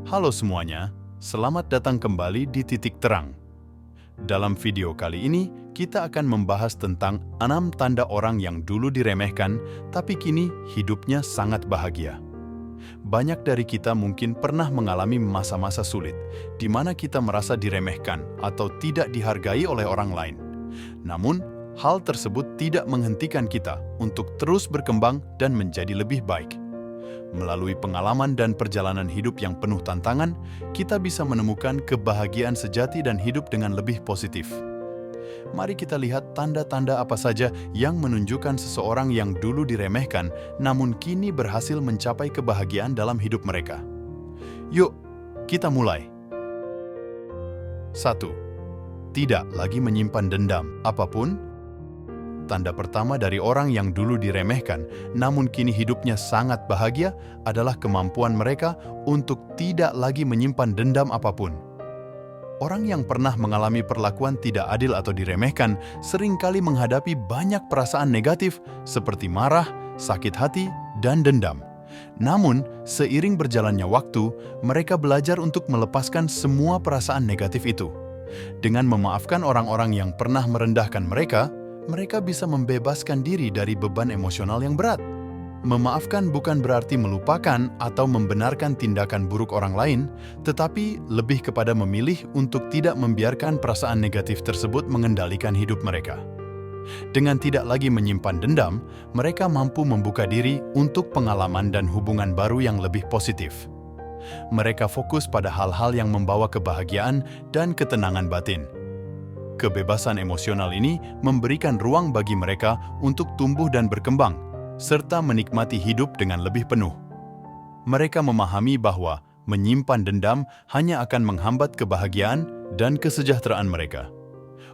Halo semuanya, selamat datang kembali di Titik Terang. Dalam video kali ini, kita akan membahas tentang 6 tanda orang yang dulu diremehkan, tapi kini hidupnya sangat bahagia. Banyak dari kita mungkin pernah mengalami masa-masa sulit, di mana kita merasa diremehkan atau tidak dihargai oleh orang lain. Namun, hal tersebut tidak menghentikan kita untuk terus berkembang dan menjadi lebih baik. Melalui pengalaman dan perjalanan hidup yang penuh tantangan, kita bisa menemukan kebahagiaan sejati dan hidup dengan lebih positif. Mari kita lihat tanda-tanda apa saja yang menunjukkan seseorang yang dulu diremehkan, namun kini berhasil mencapai kebahagiaan dalam hidup mereka. Yuk, kita mulai. 1. Tidak lagi menyimpan dendam apapun. Tanda pertama dari orang yang dulu diremehkan, namun kini hidupnya sangat bahagia adalah kemampuan mereka untuk tidak lagi menyimpan dendam apapun. Orang yang pernah mengalami perlakuan tidak adil atau diremehkan seringkali menghadapi banyak perasaan negatif seperti marah, sakit hati, dan dendam. Namun, seiring berjalannya waktu, mereka belajar untuk melepaskan semua perasaan negatif itu. Dengan memaafkan orang-orang yang pernah merendahkan mereka bisa membebaskan diri dari beban emosional yang berat. Memaafkan bukan berarti melupakan atau membenarkan tindakan buruk orang lain, tetapi lebih kepada memilih untuk tidak membiarkan perasaan negatif tersebut mengendalikan hidup mereka. Dengan tidak lagi menyimpan dendam, mereka mampu membuka diri untuk pengalaman dan hubungan baru yang lebih positif. Mereka fokus pada hal-hal yang membawa kebahagiaan dan ketenangan batin. Kebebasan emosional ini memberikan ruang bagi mereka untuk tumbuh dan berkembang, serta menikmati hidup dengan lebih penuh. Mereka memahami bahwa menyimpan dendam hanya akan menghambat kebahagiaan dan kesejahteraan mereka.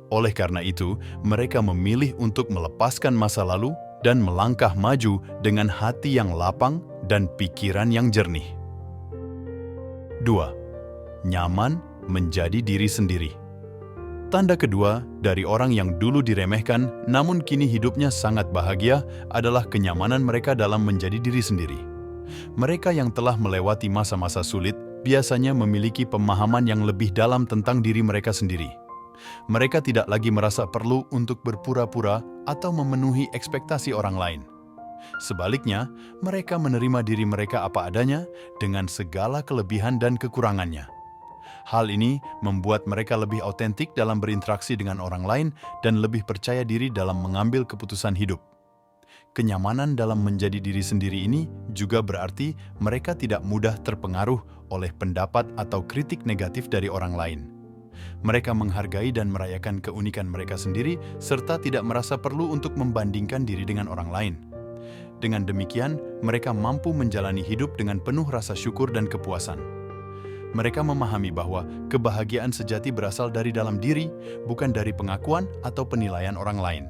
Oleh karena itu, mereka memilih untuk melepaskan masa lalu dan melangkah maju dengan hati yang lapang dan pikiran yang jernih. 2. Nyaman menjadi diri sendiri. Tanda kedua dari orang yang dulu diremehkan namun kini hidupnya sangat bahagia adalah kenyamanan mereka dalam menjadi diri sendiri. Mereka yang telah melewati masa-masa sulit biasanya memiliki pemahaman yang lebih dalam tentang diri mereka sendiri. Mereka tidak lagi merasa perlu untuk berpura-pura atau memenuhi ekspektasi orang lain. Sebaliknya, mereka menerima diri mereka apa adanya dengan segala kelebihan dan kekurangannya. Hal ini membuat mereka lebih otentik dalam berinteraksi dengan orang lain dan lebih percaya diri dalam mengambil keputusan hidup. Kenyamanan dalam menjadi diri sendiri ini juga berarti mereka tidak mudah terpengaruh oleh pendapat atau kritik negatif dari orang lain. Mereka menghargai dan merayakan keunikan mereka sendiri serta tidak merasa perlu untuk membandingkan diri dengan orang lain. Dengan demikian, mereka mampu menjalani hidup dengan penuh rasa syukur dan kepuasan. Mereka memahami bahwa kebahagiaan sejati berasal dari dalam diri, bukan dari pengakuan atau penilaian orang lain.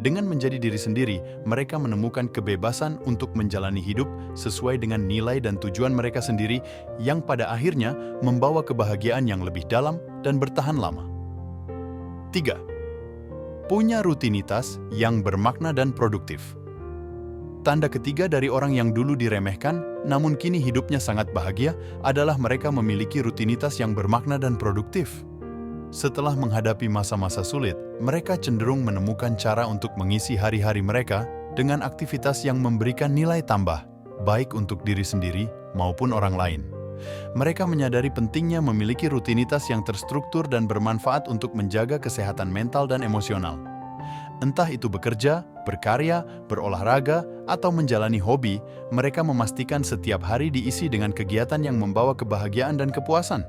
Dengan menjadi diri sendiri, mereka menemukan kebebasan untuk menjalani hidup sesuai dengan nilai dan tujuan mereka sendiri yang pada akhirnya membawa kebahagiaan yang lebih dalam dan bertahan lama. 3. Punya rutinitas yang bermakna dan produktif. Tanda ketiga dari orang yang dulu diremehkan, namun kini hidupnya sangat bahagia, adalah mereka memiliki rutinitas yang bermakna dan produktif. Setelah menghadapi masa-masa sulit, mereka cenderung menemukan cara untuk mengisi hari-hari mereka dengan aktivitas yang memberikan nilai tambah, baik untuk diri sendiri maupun orang lain. Mereka menyadari pentingnya memiliki rutinitas yang terstruktur dan bermanfaat untuk menjaga kesehatan mental dan emosional. Entah itu bekerja, berkarya, berolahraga, atau menjalani hobi, mereka memastikan setiap hari diisi dengan kegiatan yang membawa kebahagiaan dan kepuasan.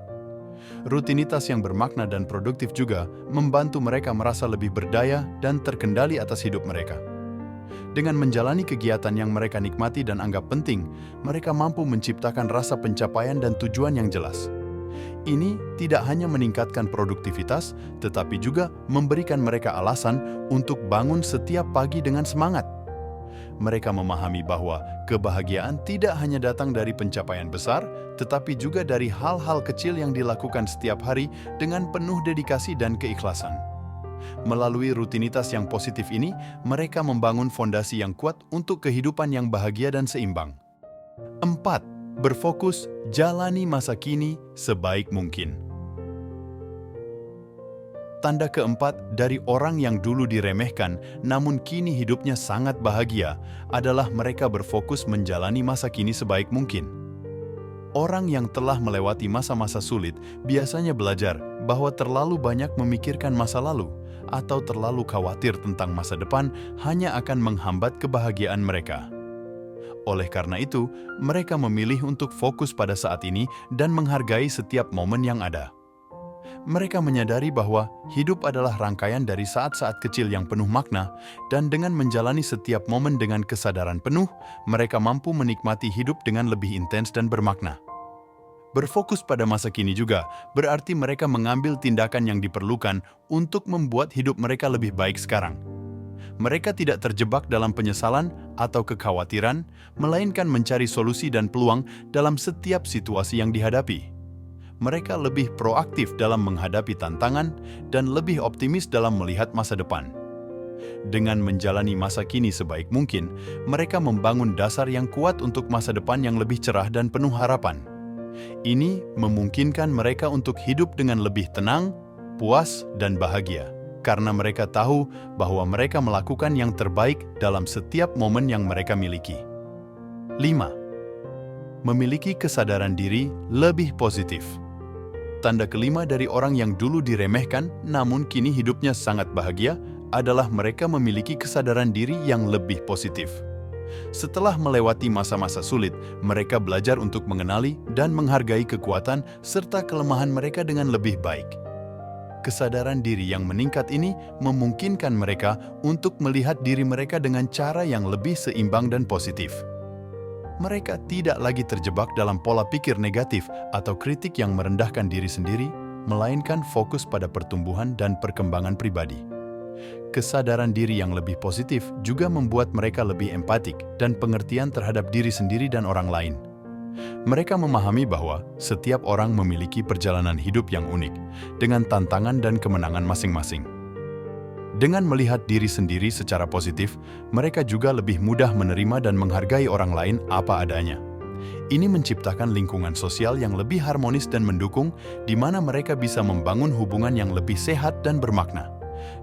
Rutinitas yang bermakna dan produktif juga membantu mereka merasa lebih berdaya dan terkendali atas hidup mereka. Dengan menjalani kegiatan yang mereka nikmati dan anggap penting, mereka mampu menciptakan rasa pencapaian dan tujuan yang jelas. Ini tidak hanya meningkatkan produktivitas, tetapi juga memberikan mereka alasan untuk bangun setiap pagi dengan semangat. Mereka memahami bahwa kebahagiaan tidak hanya datang dari pencapaian besar, tetapi juga dari hal-hal kecil yang dilakukan setiap hari dengan penuh dedikasi dan keikhlasan. Melalui rutinitas yang positif ini, mereka membangun fondasi yang kuat untuk kehidupan yang bahagia dan seimbang. 4. Berfokus, jalani masa kini sebaik mungkin. Tanda keempat dari orang yang dulu diremehkan namun kini hidupnya sangat bahagia adalah mereka berfokus menjalani masa kini sebaik mungkin. Orang yang telah melewati masa-masa sulit biasanya belajar bahwa terlalu banyak memikirkan masa lalu atau terlalu khawatir tentang masa depan hanya akan menghambat kebahagiaan mereka. Oleh karena itu, mereka memilih untuk fokus pada saat ini dan menghargai setiap momen yang ada. Mereka menyadari bahwa hidup adalah rangkaian dari saat-saat kecil yang penuh makna, dan dengan menjalani setiap momen dengan kesadaran penuh, mereka mampu menikmati hidup dengan lebih intens dan bermakna. Berfokus pada masa kini juga berarti mereka mengambil tindakan yang diperlukan untuk membuat hidup mereka lebih baik sekarang. Mereka tidak terjebak dalam penyesalan atau kekhawatiran, melainkan mencari solusi dan peluang dalam setiap situasi yang dihadapi. Mereka lebih proaktif dalam menghadapi tantangan dan lebih optimis dalam melihat masa depan. Dengan menjalani masa kini sebaik mungkin, mereka membangun dasar yang kuat untuk masa depan yang lebih cerah dan penuh harapan. Ini memungkinkan mereka untuk hidup dengan lebih tenang, puas, dan bahagia, karena mereka tahu bahwa mereka melakukan yang terbaik dalam setiap momen yang mereka miliki. 5. Memiliki kesadaran diri lebih positif. Tanda kelima dari orang yang dulu diremehkan namun kini hidupnya sangat bahagia adalah mereka memiliki kesadaran diri yang lebih positif. Setelah melewati masa-masa sulit, mereka belajar untuk mengenali dan menghargai kekuatan serta kelemahan mereka dengan lebih baik. Kesadaran diri yang meningkat ini memungkinkan mereka untuk melihat diri mereka dengan cara yang lebih seimbang dan positif. Mereka tidak lagi terjebak dalam pola pikir negatif atau kritik yang merendahkan diri sendiri, melainkan fokus pada pertumbuhan dan perkembangan pribadi. Kesadaran diri yang lebih positif juga membuat mereka lebih empatik dan pengertian terhadap diri sendiri dan orang lain. Mereka memahami bahwa setiap orang memiliki perjalanan hidup yang unik, dengan tantangan dan kemenangan masing-masing. Dengan melihat diri sendiri secara positif, mereka juga lebih mudah menerima dan menghargai orang lain apa adanya. Ini menciptakan lingkungan sosial yang lebih harmonis dan mendukung, di mana mereka bisa membangun hubungan yang lebih sehat dan bermakna.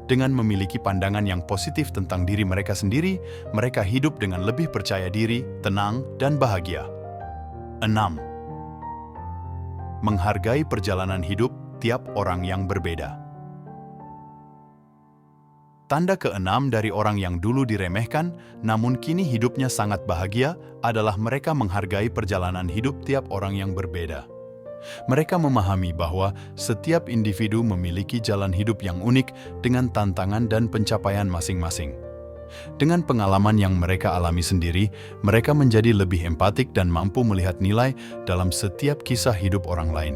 Dengan memiliki pandangan yang positif tentang diri mereka sendiri, mereka hidup dengan lebih percaya diri, tenang, dan bahagia. 6. Menghargai perjalanan hidup tiap orang yang berbeda. Tanda keenam dari orang yang dulu diremehkan, namun kini hidupnya sangat bahagia, adalah mereka menghargai perjalanan hidup tiap orang yang berbeda. Mereka memahami bahwa setiap individu memiliki jalan hidup yang unik dengan tantangan dan pencapaian masing-masing. Dengan pengalaman yang mereka alami sendiri, mereka menjadi lebih empatik dan mampu melihat nilai dalam setiap kisah hidup orang lain.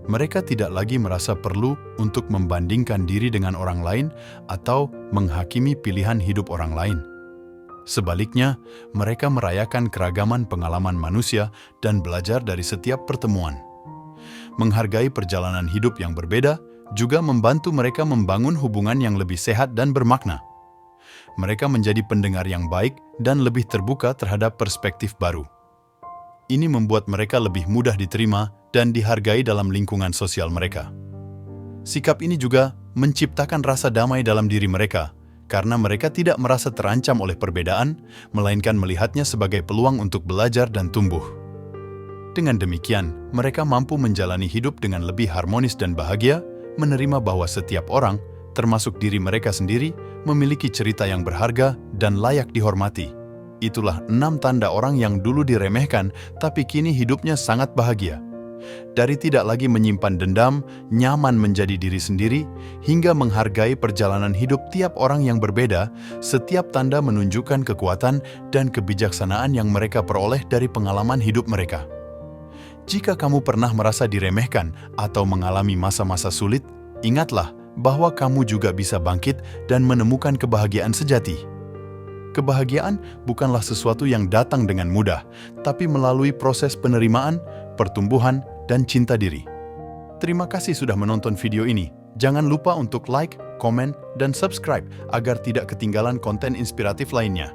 Mereka tidak lagi merasa perlu untuk membandingkan diri dengan orang lain atau menghakimi pilihan hidup orang lain. Sebaliknya, mereka merayakan keragaman pengalaman manusia dan belajar dari setiap pertemuan. Menghargai perjalanan hidup yang berbeda juga membantu mereka membangun hubungan yang lebih sehat dan bermakna. Mereka menjadi pendengar yang baik dan lebih terbuka terhadap perspektif baru. Ini membuat mereka lebih mudah diterima dan dihargai dalam lingkungan sosial mereka. Sikap ini juga menciptakan rasa damai dalam diri mereka, karena mereka tidak merasa terancam oleh perbedaan, melainkan melihatnya sebagai peluang untuk belajar dan tumbuh. Dengan demikian, mereka mampu menjalani hidup dengan lebih harmonis dan bahagia, menerima bahwa setiap orang, termasuk diri mereka sendiri, memiliki cerita yang berharga dan layak dihormati. Itulah 6 tanda orang yang dulu diremehkan, tapi kini hidupnya sangat bahagia. Dari tidak lagi menyimpan dendam, nyaman menjadi diri sendiri, hingga menghargai perjalanan hidup tiap orang yang berbeda, setiap tanda menunjukkan kekuatan dan kebijaksanaan yang mereka peroleh dari pengalaman hidup mereka. Jika kamu pernah merasa diremehkan atau mengalami masa-masa sulit, ingatlah bahwa kamu juga bisa bangkit dan menemukan kebahagiaan sejati. Kebahagiaan bukanlah sesuatu yang datang dengan mudah, tapi melalui proses penerimaan, pertumbuhan, dan cinta diri. Terima kasih sudah menonton video ini. Jangan lupa untuk like, komen, dan subscribe agar tidak ketinggalan konten inspiratif lainnya.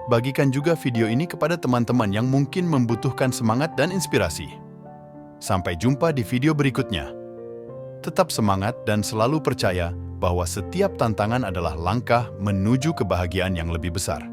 bagikan juga video ini kepada teman-teman yang mungkin membutuhkan semangat dan inspirasi. Sampai jumpa di video berikutnya. Tetap semangat dan selalu percaya bahwa setiap tantangan adalah langkah menuju kebahagiaan yang lebih besar.